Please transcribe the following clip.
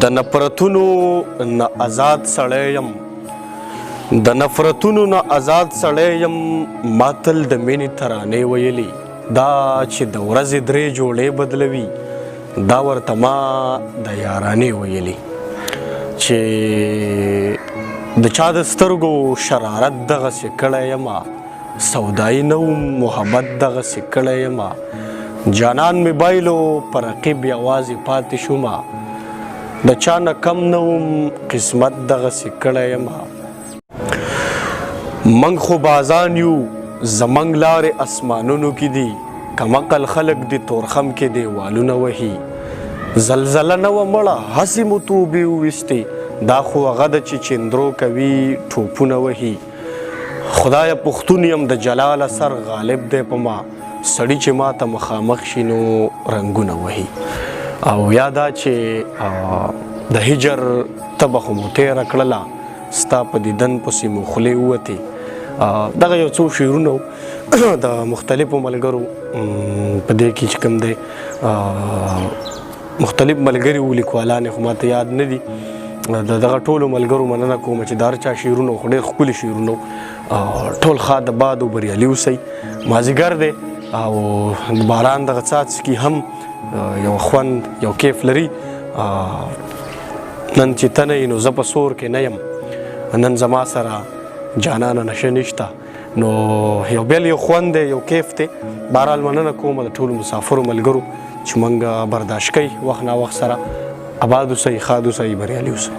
د نفرتونو نه آزاد سړی یم د نفرتونو نه آزاد سړی یم ما تل د مینې ترانې ویلي دا چې د ورځې درې جوړې بدلوي دا ورته ما د یارانې ویلي چې د چا د سترګو شرارت دغسې کړی یمه سودایي نه وم محبت دغسې کړی یمه جانان مې بایلو په رقیب یوازې پاتې شومه د چا نه کم نه وم قسمت دغسې کړی یمه موږ خو بازان یو زموږ لارې اسمانونو کې دي کمعقل خلک د تورخم کې دیوالونه وهي زلزله نه وه مړه هسې مو توبې وویستې دا خو هغه ده چې چندرو کوي ټوپونه وهي خدایه پښتون یم د جلاله سر غالب دی په ما سړي چې ما ته مخامخ شي نو رنګونه وهي او یا دا چې د هجر تبه خو مو تېره کړله ستا په دیدن پسې مو خولې ووتې دغه یو څو شعرونه د مختلفو ملګرو په دې کې چې کوم دی مختلف ملګري وو لیکوالان خو ماته یاد نه دي د دغه ټولو ملګرو مننه کوم چې دا هر چا شعرونه خو ډېر ښکلي شعرونه ټول ښه د باد او بریالي اوسئ مازدیګر دی او د باران دغه څاڅکي هم یو خوند یو کیف لري نن چې ته نه یې نو زه په سور کې نه یم نن زما سره جانانه نشه نشته نو یو بل یو خوند دی یو کیف دی بهرحال مننه کوم د ټولو مسافرو ملګرو چې موږ برداشت کوي وخت نا وخت سره آباد اوسئ ښاد اوسئ بریالي اوسئ